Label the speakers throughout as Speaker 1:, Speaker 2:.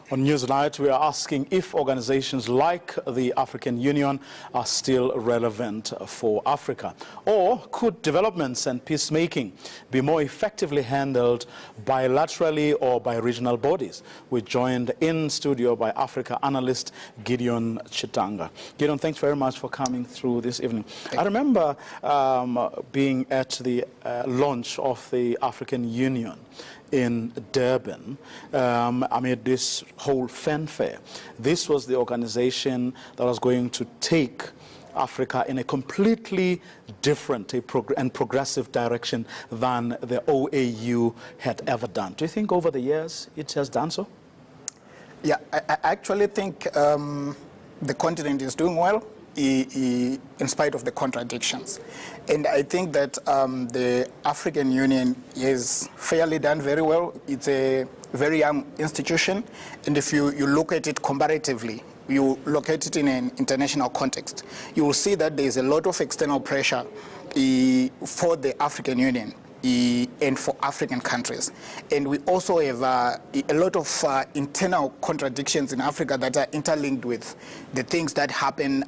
Speaker 1: On Newsnight, we are asking if organizations like the African Union are still relevant for Africa, or could developments and peacemaking be more effectively handled bilaterally or by regional bodies? We're joined in studio by Africa analyst Gideon Chitanga. Gideon, thanks very much for coming through this evening. I remember being at the launch of the African Union in Durban amid this whole fanfare. This was the organization that was going to take Africa in a completely different and progressive direction than the OAU had ever done. Do you think over the years it has done so?
Speaker 2: Yeah, I actually think the continent is doing well in spite of the contradictions. And I think that the African Union is fairly done very well. It's a very young institution, and if you look at it comparatively, you locate it in an international context, you will see that there is a lot of external pressure for the African Union and for African countries. And we also have a lot of internal contradictions in Africa that are interlinked with the things that happen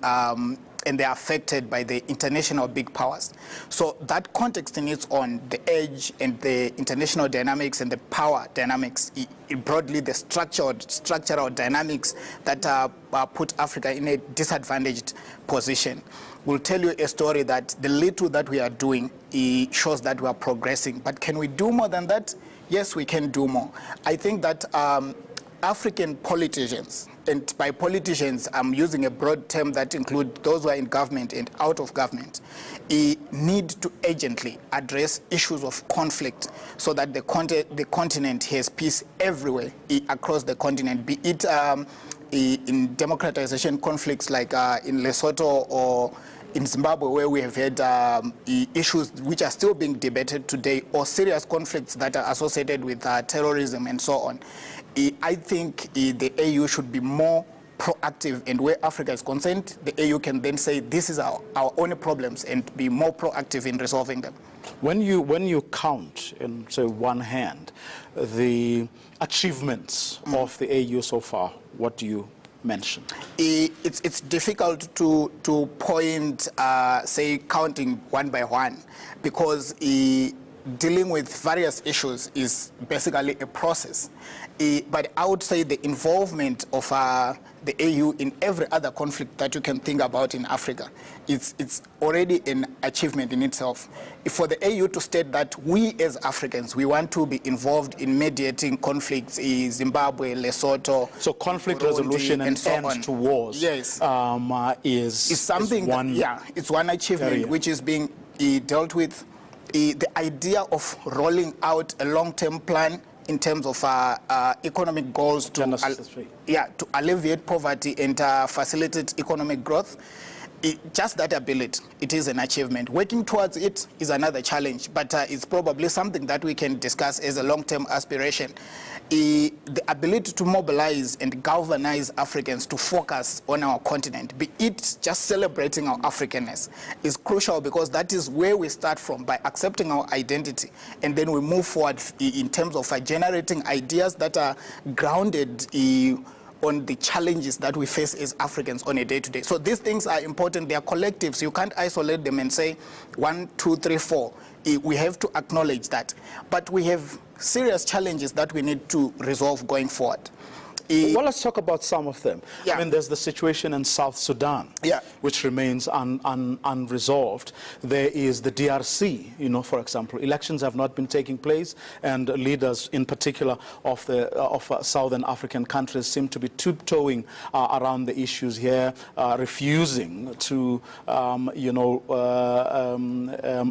Speaker 2: and they are affected by the international big powers. So that context in its own, the edge and the international dynamics and the power dynamics, broadly the structural dynamics that put Africa in a disadvantaged position, will tell you a story that the little that we are doing shows that we are progressing. But can we do more than that? Yes, we can do more. I think that African politicians, and by politicians I'm using a broad term that includes those who are in government and out of government, need to urgently address issues of conflict so that the continent has peace everywhere across the continent, be it in democratization conflicts like in Lesotho or in Zimbabwe, where we have had issues which are still being debated today, or serious conflicts that are associated with terrorism and so on. I think the AU should be more proactive, and where Africa is concerned, the AU can then say this is our own problems and be more proactive in resolving them.
Speaker 1: When you count in, say, one hand the achievements of the AU so far, what do you mention?
Speaker 2: It's difficult to point, say, counting one by one, because dealing with various issues is basically a process. But I would say the involvement of the AU in every other conflict that you can think about in Africa, it's already an achievement in itself. For the AU to state that we as Africans, we want to be involved in mediating conflicts in Zimbabwe, Lesotho,
Speaker 1: so conflict
Speaker 2: Burundi,
Speaker 1: resolution and
Speaker 2: so
Speaker 1: end
Speaker 2: on
Speaker 1: to wars,
Speaker 2: yes,
Speaker 1: is
Speaker 2: something
Speaker 1: is one,
Speaker 2: it's one achievement
Speaker 1: area
Speaker 2: which is being dealt with. The idea of rolling out a long-term plan in terms of economic goals to alleviate poverty and facilitate economic growth, just that ability, it is an achievement. Working towards it is another challenge, but it's probably something that we can discuss as a long-term aspiration. The ability to mobilize and galvanize Africans to focus on our continent, be it just celebrating our Africanness, is crucial, because that is where we start from, by accepting our identity, and then we move forward in terms of generating ideas that are grounded on the challenges that we face as Africans on a day-to-day. So these things are important. They are collectives. You can't isolate them and say 1, 2, 3, 4. We have to acknowledge that. But we have serious challenges that we need to resolve going forward.
Speaker 1: Well, let's talk about some of them.
Speaker 2: Yeah.
Speaker 1: I mean, there's the situation in South Sudan, which remains unresolved. There is the DRC, for example. Elections have not been taking place, and leaders, in particular, of Southern African countries seem to be tiptoeing around the issues here, refusing to,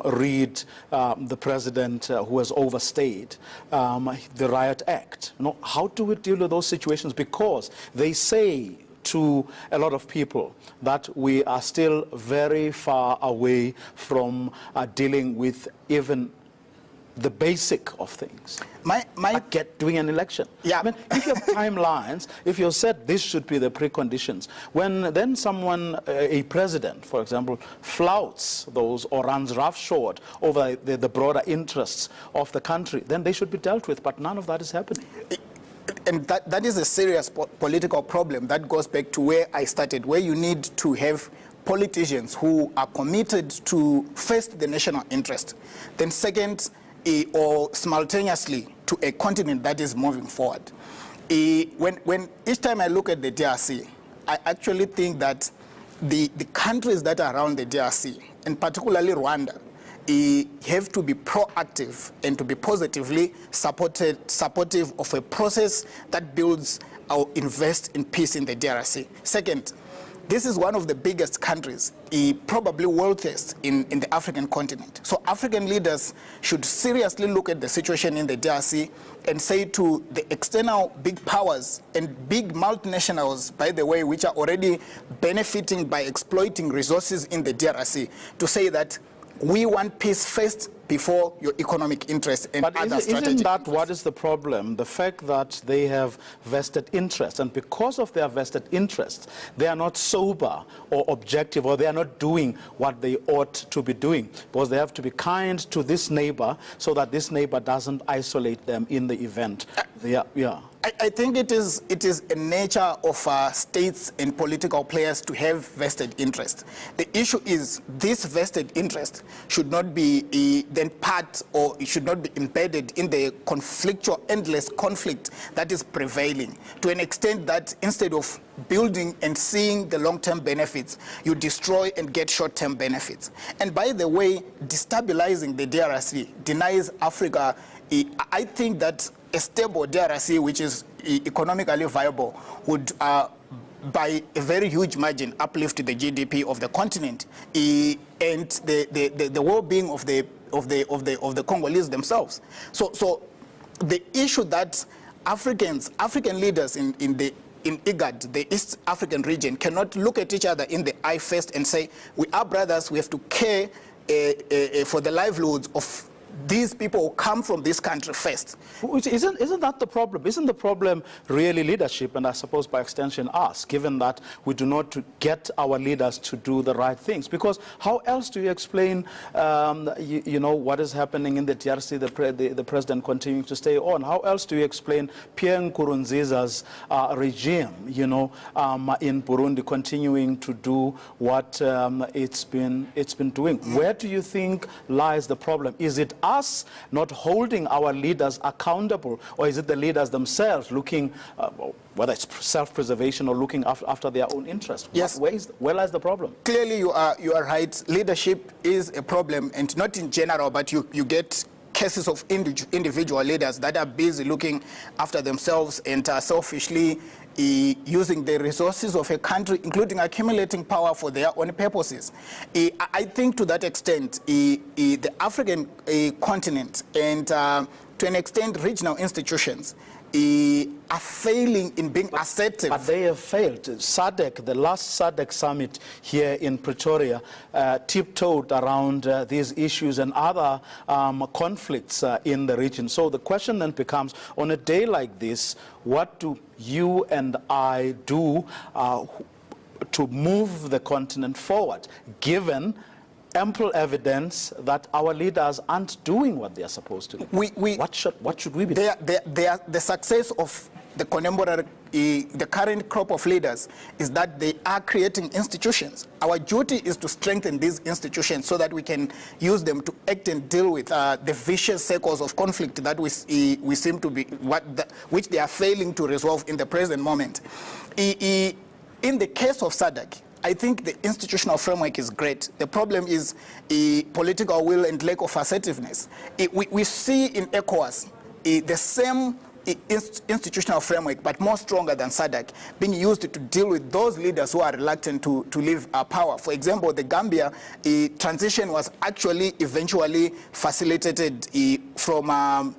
Speaker 1: read the president who has overstayed the Riot Act. How do we deal with those situations? Because they say to a lot of people that we are still very far away from dealing with even the basic of things. Doing an election.
Speaker 2: Yeah.
Speaker 1: I mean, if you have timelines, if you said this should be the preconditions, when then someone, a president, for example, flouts those or runs roughshod over the broader interests of the country, then they should be dealt with. But none of that is happening.
Speaker 2: and that is a serious political problem that goes back to where I started, where you need to have politicians who are committed to first the national interest, then second, or simultaneously to a continent that is moving forward. When each time I look at the DRC, I actually think that the countries that are around the DRC, and particularly Rwanda, have to be proactive and to be positively supportive of a process that builds or invests in peace in the DRC. Second, this is one of the biggest countries, probably wealthiest in the African continent. So African leaders should seriously look at the situation in the DRC and say to the external big powers and big multinationals, by the way, which are already benefiting by exploiting resources in the DRC, to say that we want peace first before your economic interests and other strategic
Speaker 1: Isn't that
Speaker 2: interests.
Speaker 1: what is the problem? The fact that they have vested interest, and because of their vested interest, they are not sober or objective, or they are not doing what they ought to be doing, because they have to be kind to this neighbor so that this neighbor doesn't isolate them in the event.
Speaker 2: I think it is a nature of states and political players to have vested interest. The issue is this vested interest should not be then part, or it should not be embedded in the conflictual, endless conflict that is prevailing, to an extent that instead of building and seeing the long-term benefits, you destroy and get short-term benefits. And by the way, destabilizing the DRC denies Africa. I think that a stable DRC, which is economically viable, would by a very huge margin uplift the GDP of the continent and the well-being of the Congolese themselves. So the issue that African leaders in IGAD, the East African region, cannot look at each other in the eye first and say, we are brothers, we have to care for the livelihoods of these people who come from this country first.
Speaker 1: Isn't that the problem? Isn't the problem really leadership, and I suppose by extension us, given that we do not get our leaders to do the right things? Because how else do you explain, you know, what is happening in the DRC, the president continuing to stay on? How else do you explain Pierre Nkurunziza's regime, you know, in Burundi continuing to do what it's been doing? Where do you think lies the problem? Is it us not holding our leaders accountable, or is it the leaders themselves looking, whether it's self-preservation or looking after their own interests?
Speaker 2: Yes.
Speaker 1: Where lies the problem?
Speaker 2: Clearly, you are right. Leadership is a problem, and not in general, but you get cases of individual leaders that are busy looking after themselves and selfishly using the resources of a country, including accumulating power for their own purposes. I think to that extent, the African continent and to an extent regional institutions are failing in being assertive.
Speaker 1: But they have failed. SADC, the last SADC summit here in Pretoria, tiptoed around these issues and other conflicts in the region. So the question then becomes, on a day like this, what do you and I do to move the continent forward, given ample evidence that our leaders aren't doing what they are supposed to do? What should we be doing?
Speaker 2: The success of the contemporary, the current crop of leaders is that they are creating institutions. Our duty is to strengthen these institutions so that we can use them to act and deal with the vicious circles of conflict that we seem to be, which they are failing to resolve in the present moment. In the case of SADC, I think the institutional framework is great. The problem is political will and lack of assertiveness. We see in ECOWAS the same institutional framework, but more stronger than SADC, being used to deal with those leaders who are reluctant to leave power. For example, the Gambia transition was actually eventually facilitated from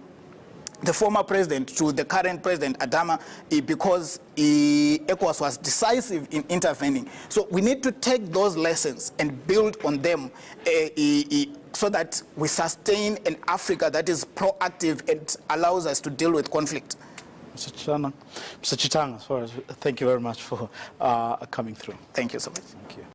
Speaker 2: the former president to the current president, Adama, because ECOWAS was decisive in intervening. So we need to take those lessons and build on them so that we sustain an Africa that is proactive and allows us to deal with conflict.
Speaker 1: Mr. Chitanga, thank you very much for coming through.
Speaker 2: Thank you so much.
Speaker 1: Thank you.